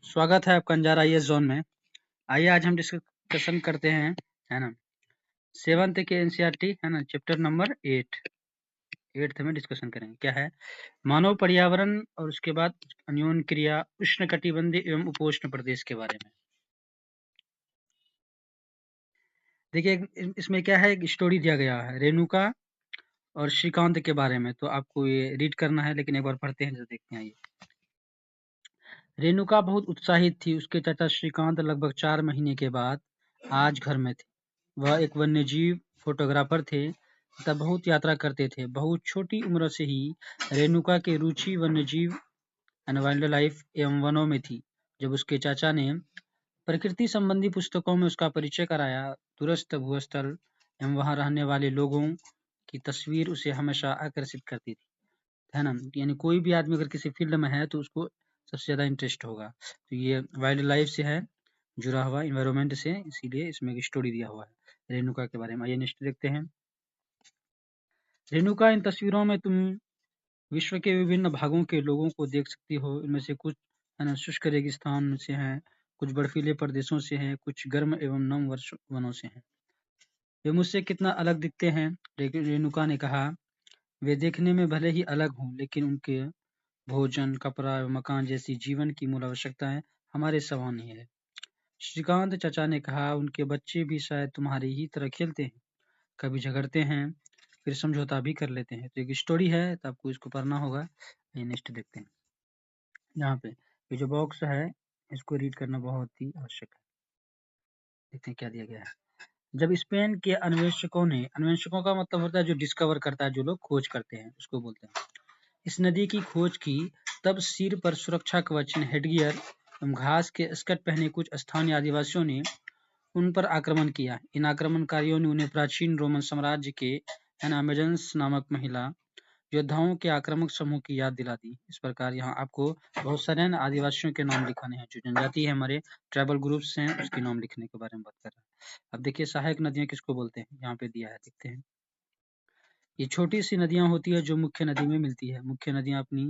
स्वागत है आपका अंजार आईएएस जोन में। आइए आज हम डिस्कशन करते हैं, है ना, 7th के एनसीईआरटी, है ना, चैप्टर नंबर 8 में डिस्कशन करेंगे। क्या है? मानव पर्यावरण और उसके बाद अन्योन क्रिया उष्णकटिबंधीय एवं उपोष्ण प्रदेश के बारे में। देखिए इसमें क्या है, एक स्टोरी दिया गया है रेणुका और श्रीकांत के बारे में। तो आपको ये रीड करना है, लेकिन एक बार पढ़ते हैं जो देखते हैं। ये रेणुका बहुत उत्साहित थी। उसके चाचा श्रीकांत लगभग 4 महीने के बाद आज घर में थे। वह एक वन्यजीव फोटोग्राफर थे तथा बहुत यात्रा करते थे। बहुत छोटी उम्र से ही रेणुका की रुचि वन्यजीव एंड वाइल्ड लाइफ एवं वनों में थी। जब उसके चाचा ने प्रकृति संबंधी पुस्तकों में उसका परिचय कराया, दूरस्थ भूस्थल एवं वहां रहने वाले लोगों की तस्वीर उसे हमेशा आकर्षित करती थी, है ना। यानी कोई भी आदमी अगर किसी फील्ड में है तो उसको सबसे ज्यादा इंटरेस्ट होगा। तो ये वाइल्ड लाइफ से है जुड़ा हुआ, इन्वायरमेंट से, इसीलिए इसमें एक स्टोरी दिया हुआ है रेणुका के बारे में। आइए नेक्स्ट देखते हैं। रेणुका, इन तस्वीरों में तुम विश्व के विभिन्न भागों के लोगों को देख सकती हो। इनमें से कुछ, है ना, शुष्क रेगिस्तान से हैं, कुछ बर्फीले प्रदेशों से हैं, कुछ गर्म एवं नम वर्ष वनों से हैं। वे मुझसे कितना अलग दिखते हैं, रेणुका ने कहा। वे देखने में भले ही अलग हों, लेकिन उनके भोजन, कपड़ा एवं मकान जैसी जीवन की मूल आवश्यकताएं हमारे समान ही है। श्रीकांत चाचा ने कहा, उनके बच्चे भी शायद तुम्हारी ही तरह खेलते हैं, कभी झगड़ते हैं, फिर समझौता भी कर लेते हैं। तो एक स्टोरी है, तो आपको इसको पढ़ना होगा। ये नेक्स्ट देखते हैं। यहाँ पे ये जो बॉक्स है, इसको रीड करना बहुत ही आवश्यक है। देखते हैं क्या दिया गया है। जब स्पेन के अन्वेषकों का मतलब होता है जो डिस्कवर करता है, जो लोग खोज करते हैं, उसको बोलते हैं, इस नदी की खोज की, तब सिर पर सुरक्षा कवच, हेडगियर एवं घास के स्कर्ट पहने कुछ स्थानीय आदिवासियों ने उन पर आक्रमण किया। इन आक्रमणकारियों ने उन्हें प्राचीन रोमन साम्राज्य के अमेजन्स नामक महिला योद्धाओं के आक्रामक समूह की याद दिला दी। इस प्रकार यहाँ आपको बहुत सारे आदिवासियों के नाम लिखाने हैं, जो जनजाति है, हमारे ट्राइबल ग्रुप्स हैं, उसके नाम लिखने के बारे में बात कर रहा है। अब देखिए सहायक नदियां किसको बोलते हैं, यहाँ पे दिया है, देखते हैं। ये छोटी सी नदियां होती है जो मुख्य नदी में मिलती है। मुख्य नदियां अपनी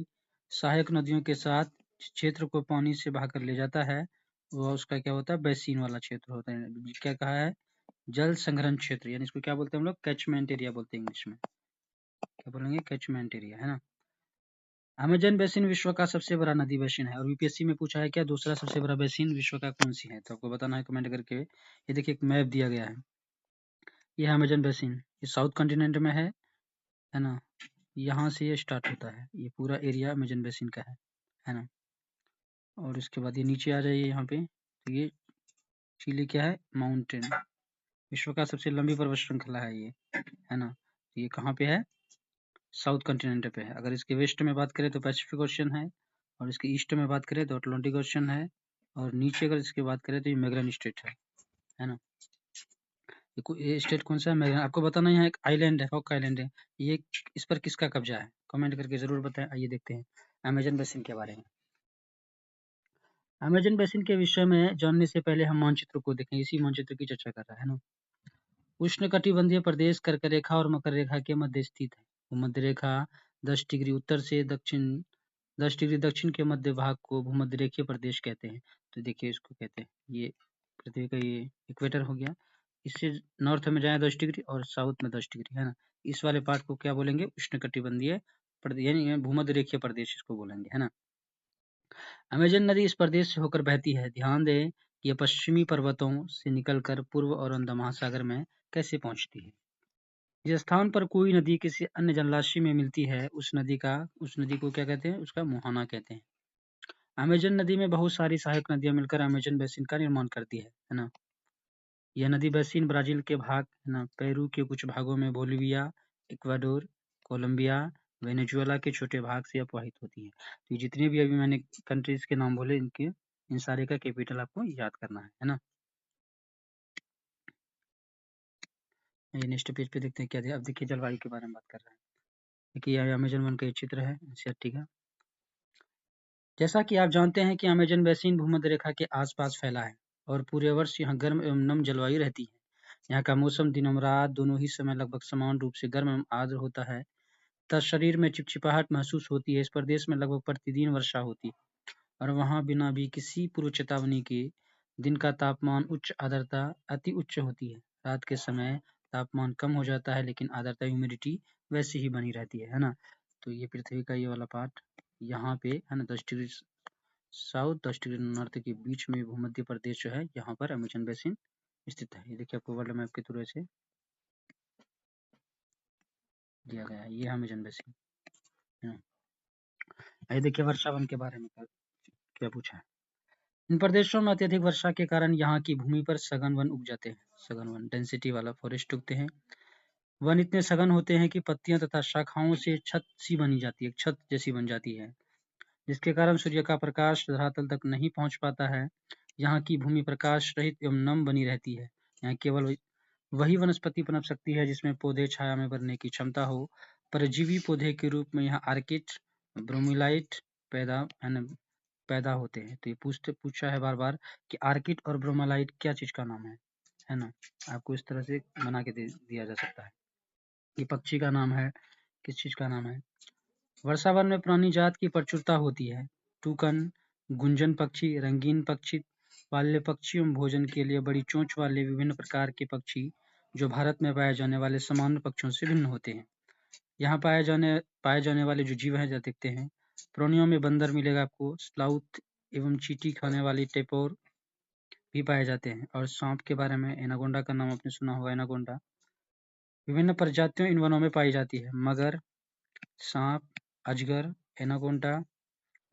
सहायक नदियों के साथ क्षेत्र को पानी से बहाकर ले जाता है, वह उसका क्या होता है, बेसिन वाला क्षेत्र होता है। क्या कहा है, जल संग्रहण क्षेत्र, यानी इसको क्या बोलते हैं हम लोग, कैचमेंट एरिया बोलते हैं इंग्लिश में। क्या बोलेंगे, कैचमेंट एरिया, है ना। अमेजन बेसिन विश्व का सबसे बड़ा नदी बेसिन है, और यूपीएससी में पूछा है क्या दूसरा सबसे बड़ा बेसिन विश्व का कौन सी है, तो आपको बताना है कमेंट करके। ये देखिए एक मैप दिया गया है, ये है अमेजन बेसिन, ये साउथ कॉन्टिनेंट में है ना। यहाँ से ये स्टार्ट होता है, ये पूरा एरिया अमेजन बेसिन का है ना। और इसके बाद ये नीचे आ जाइए यहाँ पे, तो ये चिली क्या है, माउंटेन, विश्व का सबसे लंबी पर्वत श्रृंखला है ये, है ना। तो ये कहाँ पे है, साउथ कॉन्टिनेंट पे है। अगर इसके वेस्ट में बात करें तो पैसिफिक ओशन है, और इसके ईस्ट में बात करें तो अटलांटिक ओशन है, और नीचे अगर इसकी बात करें तो ये मैगलन स्टेट है ना। ये स्टेट कौन सा है, मैगलन। आपको बताना यहाँ एक आइलैंड है, हॉक आइलैंड है, ये इस पर किसका कब्जा है, कमेंट करके जरूर बताएं। आइए देखते हैं अमेजन बेसिन के बारे में। अमेजन बेसिन के विषय में जानने से पहले हम मानचित्र को देखें, इसी मानचित्र की चर्चा कर रहा है ना। उष्णकटिबंधीय प्रदेश कर्क रेखा और मकर रेखा के मध्य स्थित है। मध्य रेखा 10 डिग्री उत्तर से 10 डिग्री दक्षिण के मध्य भाग को भूमध्य रेखीय प्रदेश कहते हैं। तो देखिए इसको कहते हैं, ये पृथ्वी का ये इक्वेटर हो गया, इससे नॉर्थ में जाए 10 डिग्री और साउथ में 10 डिग्री, है ना। इस वाले पार्ट को क्या बोलेंगे, उष्णकटिबंधीय प्रदेश, यानी भूमध्य रेखीय प्रदेश इसको बोलेंगे, है ना। अमेजन नदी इस प्रदेश से होकर बहती है। ध्यान दें कि यह पश्चिमी पर्वतों से निकलकर पूर्व और अंड महासागर में कैसे पहुंचती है। जिस स्थान पर कोई नदी किसी अन्य जलराशि में मिलती है, उस नदी को क्या कहते हैं, उसका मुहाना कहते हैं। अमेजन नदी में बहुत सारी सहायक नदियां मिलकर अमेजन बेसिन का निर्माण करती है ना। यह नदी बेसिन ब्राजील के भाग, है ना, पेरू के कुछ भागों में, बोलिविया, इक्वाडोर, कोलंबिया, वेनेजुएला के छोटे भाग से प्रवाहित होती है। तो ये जितने भी अभी मैंने कंट्रीज के नाम बोले, इन सारे का कैपिटल आपको याद करना है ना। ये नेक्स्ट पेज पे देखते हैं क्या दिया। अब देखिए जलवायु के बारे में बात कर रहे हैं। देखिए यह अमेजन वन का ये चित्र है, ठीक है। जैसा कि आप जानते हैं कि अमेजन बेसिन भूमध्य रेखा के आसपास फैला है और पूरे वर्ष यहाँ गर्म एवं नम जलवायु रहती है। यहाँ का मौसम दिन एवं रात दोनों ही समय लगभग समान रूप से गर्म एवं आर्द्र होता है, तथा शरीर में चिपचिपाहट महसूस होती है। इस प्रदेश में लगभग प्रतिदिन वर्षा होती है। और वहाँ बिना भी किसी पूर्व चेतावनी के दिन का तापमान उच्च आर्द्रता अति उच्च होती है। रात के समय तापमान कम हो जाता है लेकिन आर्द्रता ह्यूमिडिटी वैसी ही बनी रहती है ना। तो ये पृथ्वी का ये वाला पार्ट यहाँ पे है ना 10 डिग्री साउथ 10 डिग्री नॉर्थ के बीच में भूमध्य प्रदेश जो है यहाँ पर अमेजन बेसिन स्थित है। ये देखिए आपको वर्ल्ड मैप के थ्रू से दिया गया है। ये अमेजन बेसिन है। ये देखिए वर्षावन के बारे में क्या पूछा है। इन प्रदेशों में अत्यधिक वर्षा के कारण यहाँ की भूमि पर सघन वन उग जाते हैं। सघन वन डेंसिटी वाला फॉरेस्ट उगते हैं। वन इतने सघन होते हैं कि पत्तियां तथा शाखाओं से छत सी बनी जाती है, छत जैसी बन जाती है, जिसके कारण सूर्य का प्रकाश धरातल तक नहीं पहुंच पाता है। यहाँ की भूमि प्रकाश रहित एवं नम बनी रहती है। यहाँ केवल वही वनस्पति पनप सकती है जिसमें पौधे छाया में बढ़ने की क्षमता हो। परजीवी पौधे के रूप में यहाँ आर्किड, ब्रोमीलाइट पैदा होते हैं। तो ये पूछा है बार बार कि आर्किड और ब्रोमालाइट क्या चीज का नाम है ना। आपको इस तरह से बना के दिया जा सकता है। ये पक्षी का नाम है, किस चीज का नाम है। वर्षावन में पुरानी जात की प्रचुरता होती है। टूकन, गुंजन पक्षी, रंगीन पक्षी वाले पक्षी एवं भोजन के लिए बड़ी चोंच वाले विभिन्न प्रकार के पक्षी जो भारत में पाए जाने वाले सामान्य पक्षियों से भिन्न होते हैं। यहाँ पाए जाने वाले जो जीव हैं जो दिखते हैं, प्राणियों में बंदर मिलेगा आपको, स्लाउथ एवं चींटी खाने वाली टेपोर भी पाए जाते हैं। और सांप के बारे में एनाकोंडा का नाम आपने सुना होगा, एनाकोंडा विभिन्न प्रजातियों इन वनों में पाई जाती है। मगर, सांप, अजगर, एनाकोंडा,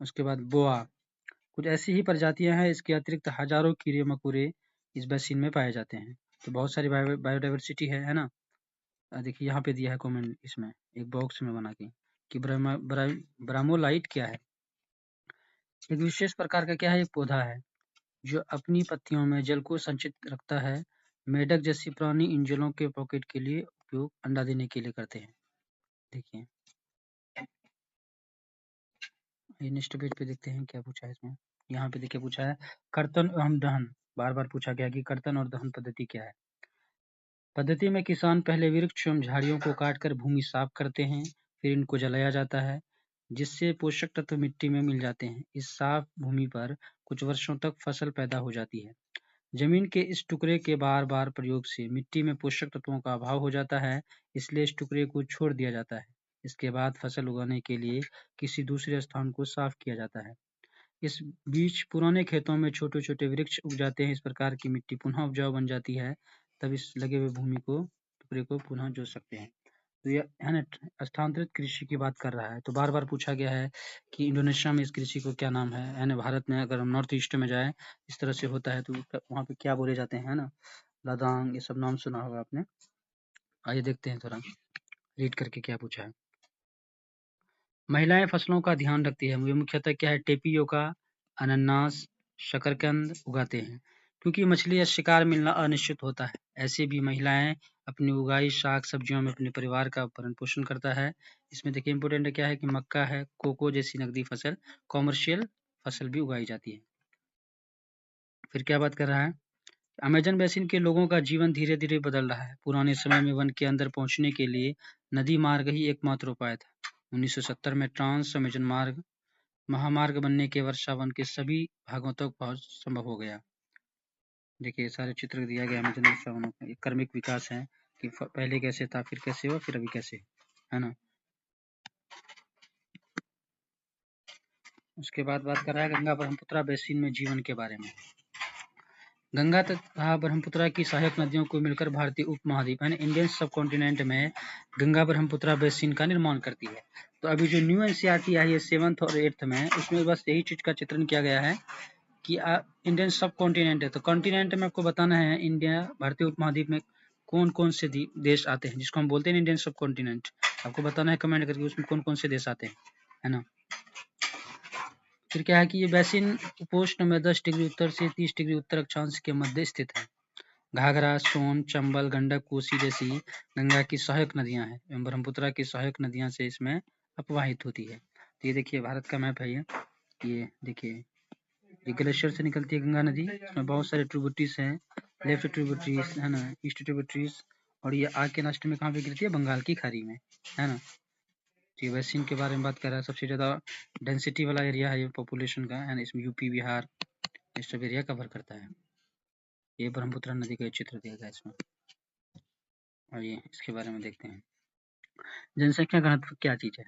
उसके बाद बोआ, कुछ ऐसी ही प्रजातियां हैं। इसके अतिरिक्त हजारों कीड़े मकोड़े इस बेसिन में पाए जाते हैं। तो बहुत सारी बायोडाइवर्सिटी है ना। देखिए यहाँ पे दिया है कमेंट इसमें एक बॉक्स में बना के कि ब्रामोलाइट क्या है। एक विशेष प्रकार का क्या है, एक पौधा है जो अपनी पत्तियों में जल को संचित रखता है। मेढक जैसी प्राणी इन जलों के पॉकेट के लिए उपयोग अंडा देने के लिए करते हैं। देखिए ये नेक्स्ट पेज पे देखते हैं क्या पूछा है इसमें। यहाँ पे देखिए पूछा है कर्तन एवं दहन, बार बार पूछा गया कि कर्तन और दहन पद्धति क्या है। पद्धति में किसान पहले वृक्ष एवं झाड़ियों को काटकर भूमि साफ करते हैं, फिर इनको जलाया जाता है जिससे पोषक तत्व मिट्टी में मिल जाते हैं। इस साफ भूमि पर कुछ वर्षों तक फसल पैदा हो जाती है। जमीन के इस टुकड़े के बार बार प्रयोग से मिट्टी में पोषक तत्वों का अभाव हो जाता है, इसलिए इस टुकड़े को छोड़ दिया जाता है। इसके बाद फसल उगाने के लिए किसी दूसरे स्थान को साफ किया जाता है। इस बीच पुराने खेतों में छोटे छोटे वृक्ष उग जाते हैं। इस प्रकार की मिट्टी पुनः उपजाऊ बन जाती है, तब इस लगे हुए भूमि को टुकड़े को पुनः जोत सकते हैं। तो ये है ना स्थानांतरित कृषि की बात कर रहा है। तो बार बार पूछा गया है कि इंडोनेशिया में इस कृषि को क्या नाम है ना। भारत में अगर हम नॉर्थ ईस्ट में जाए इस तरह से होता है तो वहाँ पे क्या बोले जाते हैं, है ना, लादांग, ये सब नाम सुना होगा आपने। आइए देखते हैं थोड़ा रीड करके क्या पूछा है। महिलाएं फसलों का ध्यान रखती है। वे मुख्यतः क्या है, टेपियोका, अनानास, शकरकंद उगाते हैं। क्योंकि मछली या शिकार मिलना अनिश्चित होता है, ऐसे भी महिलाएं अपनी उगाई साग सब्जियों में अपने परिवार का भरण पोषण करता है। इसमें देखिए इंपॉर्टेंट क्या है कि मक्का है, कोको जैसी नकदी फसल, कॉमर्शियल फसल भी उगाई जाती है। फिर क्या बात कर रहा है, अमेजन बेसिन के लोगों का जीवन धीरे धीरे बदल रहा है। पुराने समय में वन के अंदर पहुंचने के लिए नदी मार्ग ही एकमात्र उपाय था। 1970 में ट्रांस अमेजन मार्ग महामार्ग बनने के वर्षा वन के सभी भागों तक पहुंच संभव हो गया। देखिए सारे चित्र दिया गया अमेजन वर्षा वनों का। एक क्रमिक विकास है कि पहले कैसे था, फिर कैसे हुआ, फिर अभी कैसे है ना। उसके बाद बात कर रहा है गंगा ब्रह्मपुत्र बेसिन में जीवन के बारे में। गंगा तथा ब्रह्मपुत्र की सहायक नदियों को मिलकर भारतीय उपमहाद्वीप यानी इंडियन सब कॉन्टिनेंट में गंगा ब्रह्मपुत्र बेसिन का निर्माण करती है। तो अभी जो न्यू एनसीईआरटी आई है 7th और 8th में, उसमें बस यही चीज का चित्रण किया गया है कि इंडियन सब कॉन्टिनेंट है। तो कॉन्टिनेंट में आपको बताना है इंडिया भारतीय उपमहाद्वीप में कौन कौन से देश आते हैं, जिसको हम बोलते हैं इंडियन सब कॉन्टिनेंट। आपको बताना है कमेंट करके उसमें कौन कौन से देश आते हैं, है ना। फिर क्या है कि ये बेसिन उपोष्ण में 10 डिग्री उत्तर से 30 डिग्री उत्तर अक्षांश के मध्य स्थित है। घाघरा, सोन, चंबल, गंडक, कोसी जैसी गंगा की सहायक नदियां हैं एवं ब्रह्मपुत्र की सहायक नदियां से इसमें अपवाहित होती है। तो ये देखिए भारत का मैप है ये देखिए ये ग्लेशियर से निकलती है गंगा नदी। इसमें बहुत सारे ट्रिब्यूटरीज हैं, लेफ्ट ट्रिब्यूटरीज है ना, ईस्ट ट्रिब्यूटरीज, और ये आके लास्ट में कहाँ पे गिरती है, बंगाल की खाड़ी में, है ना। ये बेसिन के बारे में बात कर रहा है, सबसे ज़्यादा डेंसिटी वाला एरिया है ये पॉपुलेशन का, है ना। इसमें यूपी, बिहार ये सब एरिया कवर करता है। ये ब्रह्मपुत्र नदी का चित्र दिया गया है इसमें। और ये इसके बारे में देखते हैं, जनसंख्या घनत्व क्या चीज़ है।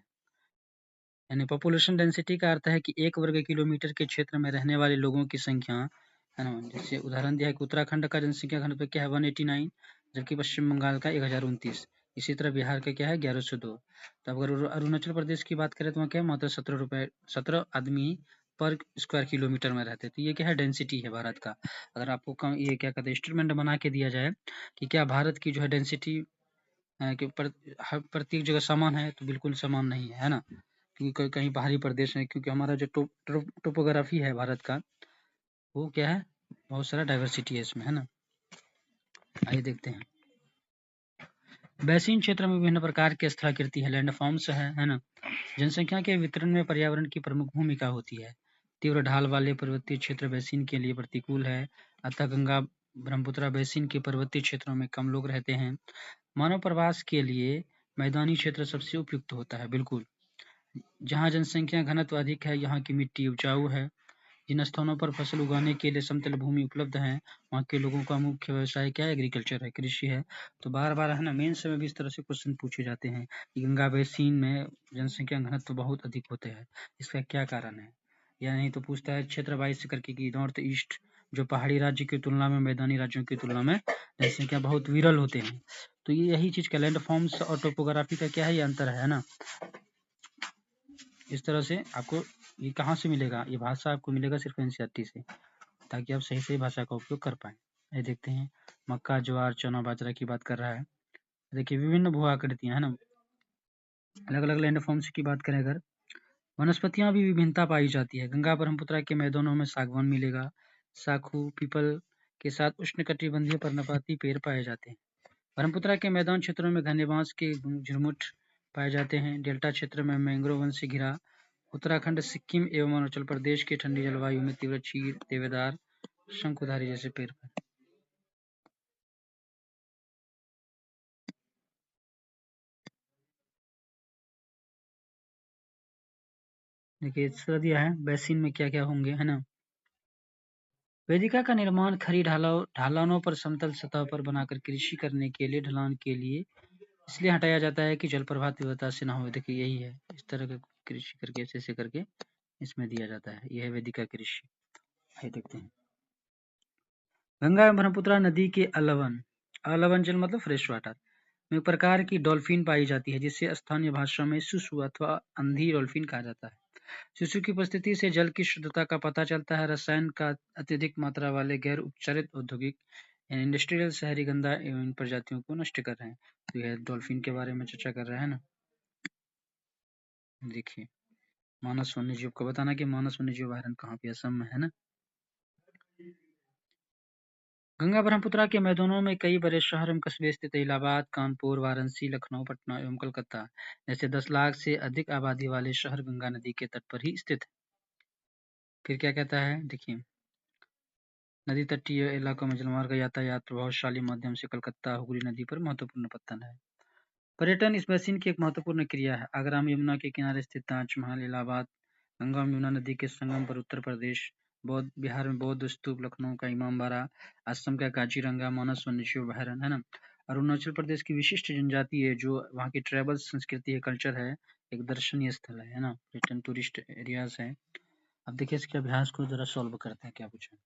यानी पॉपुलेशन डेंसिटी का अर्थ है कि 1 वर्ग किलोमीटर के क्षेत्र में रहने वाले लोगों की संख्या, है ना। जैसे उदाहरण दिया है कि उत्तराखंड का जनसंख्या घनत्व क्या है 189, जबकि पश्चिम बंगाल का 1029। इसी तरह बिहार का क्या है 1102। तो अगर अरुणाचल प्रदेश की बात करें तो वहाँ क्या है मात्र 17 आदमी पर स्क्वायर किलोमीटर में रहते। तो ये क्या है डेंसिटी है भारत का। अगर आपको ये क्या कहते हैं इंस्ट्रूमेंट बना के दिया जाए कि क्या भारत की जो है डेंसिटी कि हर प्रत्येक जगह समान है, तो बिल्कुल समान नहीं है, है ना। क्योंकि कहीं पहाड़ी प्रदेश है, क्योंकि हमारा जो टोपोग्राफी है भारत का वो क्या है बहुत सारा डाइवर्सिटी है इसमें, है ना। आइए देखते हैं, बेसिन क्षेत्र में विभिन्न प्रकार के स्थलाकृति है, लैंडफॉर्म्स है ना। जनसंख्या के वितरण में पर्यावरण की प्रमुख भूमिका होती है। तीव्र ढाल वाले पर्वतीय क्षेत्र बेसिन के लिए प्रतिकूल है, अतः गंगा ब्रह्मपुत्र बेसिन के पर्वतीय क्षेत्रों में कम लोग रहते हैं। मानव प्रवास के लिए मैदानी क्षेत्र सबसे उपयुक्त होता है, बिल्कुल। जहाँ जनसंख्या घनत्व अधिक है, यहाँ की मिट्टी उपजाऊ है। जिन स्थानों पर फसल उगाने के लिए समतल भूमि उपलब्ध है, वहाँ के लोगों का मुख्य व्यवसाय क्या है, एग्रीकल्चर है, कृषि है। तो बार-बार है ना मेंस में भी इस तरह से क्वेश्चन पूछे जाते हैं कि गंगा बेसिन में जनसंख्या घनत्व बहुत अधिक होते हैं, इसका क्या कारण है। या नहीं तो पूछता है क्षेत्र वाइज करके कि नॉर्थ ईस्ट जो पहाड़ी राज्य की तुलना में मैदानी राज्यों की तुलना में जनसंख्या बहुत विरल होते हैं। तो ये यही चीज का लैंड फॉर्म्स और टोपोग्राफी का क्या है, ये अंतर है ना। इस तरह से आपको ये कहाँ से मिलेगा, ये भाषा आपको मिलेगा सिर्फ एनसीईआरटी से, ताकि आप सही से भाषा का उपयोग कर पाएँ। ये देखते हैं, मक्का, ज्वार, चना, बाजरा की बात कर रहा है। देखिए विभिन्न भू आकृतियाँ है ना, अलग-अलग लैंडफॉर्म्स की बात करें अगर, वनस्पतियाँ भी विभिन्नता पाई जाती है। गंगा ब्रह्मपुत्र के मैदानों में सागवान मिलेगा, साखू, पीपल के साथ उष्णकटिबंधीय पर्णपाती पेड़ पाए जाते हैं। ब्रह्मपुत्र के मैदान क्षेत्रों में घने बांस के झुरमुट पाए जाते हैं। डेल्टा क्षेत्र में मैंग्रोव वन से घिरा उत्तराखंड, सिक्किम एवं अरुणाचल प्रदेश की ठंडी जलवायु में तीव्र चीड़, देवदार, शंकुधारी जैसे पेड़। देखिए इस तरह दिया है बेसिन में क्या क्या होंगे, है ना। वेदिका का निर्माण खड़ी ढलानों पर समतल सतह पर बनाकर कृषि करने के लिए ढलान के लिए इसलिए हटाया जाता है कि जल प्रवाह तीव्रता से ना हो। देखिए यही है, इस तरह का कृषि करके ऐसे ऐसे करके इसमें दिया जाता है, यह है वेदिका कृषि। आइए देखते हैं, गंगा एवं ब्रह्मपुत्र नदी के अलवन जल मतलब फ्रेश वाटर में एक प्रकार की डॉल्फिन पाई जाती है, जिसे स्थानीय भाषा में सुसु अथवा अंधी डॉल्फिन कहा जाता है। शिशु की उपस्थिति से जल की शुद्धता का पता चलता है। रसायन का अत्यधिक मात्रा वाले गैर उपचारित औद्योगिक इंडस्ट्रियल शहरी गंदा एवं इन प्रजातियों को नष्ट कर रहे हैं। तो यह डॉल्फिन के बारे में चर्चा कर रहे हैं ना। देखिए मानस वन्यजीव को बताना कि मानस वन्यजीव अभयारण्य कहाँ पे, असम में है ना। गंगा ब्रह्मपुत्र के मैदानों में कई बड़े शहर एवं कस्बे स्थित है, इलाहाबाद, कानपुर, वाराणसी, लखनऊ, पटना एवं कलकत्ता जैसे 10 लाख से अधिक आबादी वाले शहर गंगा नदी के तट पर ही स्थित है। फिर क्या कहता है, देखिए नदी तटीय इलाकों में जलमार्ग यातायात प्रभावशाली माध्यम से कलकत्ता हुगली नदी पर महत्वपूर्ण पत्तन है। पर्यटन इस बेसिन की एक महत्वपूर्ण क्रिया है। आगरा में यमुना के किनारे स्थित ताजमहल, इलाहाबाद गंगा और यमुना नदी के संगम पर उत्तर प्रदेश, बौद्ध बिहार में बौद्ध स्तूप, लखनऊ का इमामबाड़ा, असम का काजीरंगा मानस वन्यजीव अभयारण्य, है ना। अरुणाचल प्रदेश की विशिष्ट जनजाति है जो वहाँ की ट्राइबल संस्कृति है, कल्चर है, एक दर्शनीय स्थल है ना, पर्यटन टूरिस्ट एरियाज है। अब देखिए इसके अभ्यास को जरा सॉल्व करते हैं, क्या पूछे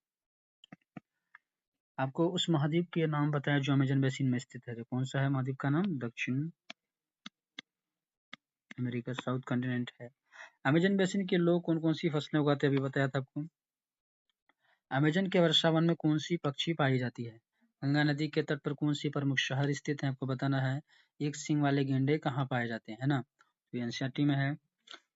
आपको उस महाद्वीप के नाम बताया जो अमेजन बेसिन में स्थित है। तो कौन सा है महाद्वीप का नाम, दक्षिण अमेरिका, साउथ कॉन्टिनेंट है। अमेजन बेसिन के लोग कौन कौन सी फसलें उगाते हैं, अभी बताया था आपको। अमेजन के वर्षावन में कौन सी पक्षी पाई जाती है। गंगा नदी के तट पर कौन सी प्रमुख शहर स्थित है, आपको बताना है। एक सींग वाले गेंडे कहाँ पाए जाते हैं, है ना। तो एनसीईआरटी में है।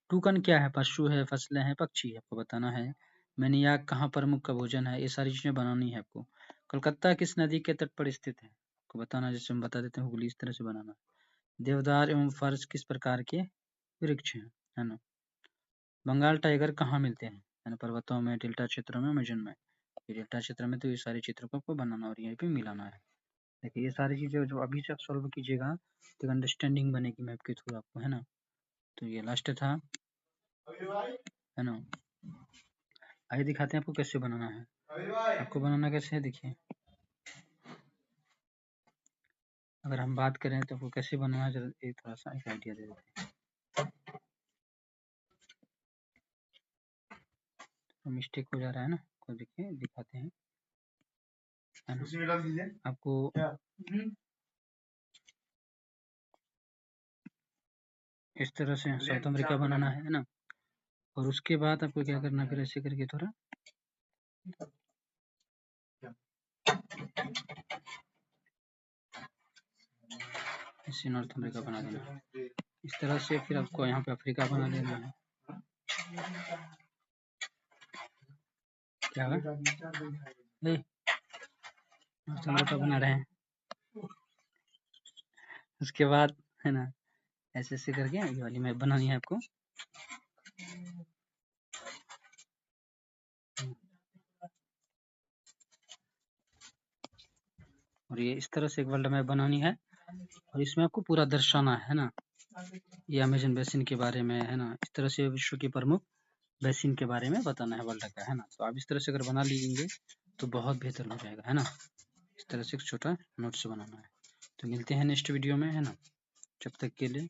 टूकन क्या है, पशु है, फसलें हैं, पक्षी है, आपको बताना है। मैनियाक कहाँ प्रमुख का भोजन है, ये सारी चीजें बनानी है आपको। कलकत्ता किस नदी के तट पर स्थित है, आपको बताना है, जैसे हम बता देते हैं हुगली, इस तरह से बनाना है। देवदार एवं फर्ज किस प्रकार के वृक्ष हैं, है ना। बंगाल टाइगर कहाँ मिलते हैं, है ना, पर्वतों में, डेल्टा क्षेत्रों में, अमेजन में। ये डेल्टा क्षेत्र में, तो ये सारे चित्रों को आपको बनाना और यहीं पे मिलाना है। देखिए ये सारी चीजें जो अभी से आप सॉल्व कीजिएगा तो अंडरस्टैंडिंग बनेगी मैप के थ्रू आपको, है ना। तो ये लास्ट था, है ना। आइए दिखाते हैं आपको कैसे बनाना है। आपको बनाना कैसे है देखिए। अगर हम बात करें तो आपको कैसे बनाना है, एक थोड़ा सा एक आइडिया दे देते हैं। तो मिस्टेक हो जा रहा है ना, को देखिए दिखाते हैं, है ना। आपको इस तरह से साउथ अमेरिका बनाना है ना। और उसके बाद आपको क्या करना है, फिर ऐसे करके थोड़ा ऐसे नॉर्थ अमेरिका बना देना है। इस तरह से फिर आपको यहाँ पे अफ्रीका बना देना है। क्या नॉर्थ अमेरिका बना रहे हैं। उसके बाद है ना, ऐसे ऐसे करके ये वाली मैप बनानी है आपको। और ये इस तरह से एक वर्ल्ड मैप बनानी है, और इसमें आपको पूरा दर्शाना है ना, ये अमेज़न बेसिन के बारे में, है ना। इस तरह से विश्व के प्रमुख बेसिन के बारे में बताना है वर्ल्ड का, है ना। तो आप इस तरह से अगर बना लीजिए तो बहुत बेहतर हो जाएगा, है ना। इस तरह से एक छोटा नोट्स बनाना है। तो मिलते हैं नेक्स्ट वीडियो में, है ना। जब तक के लिए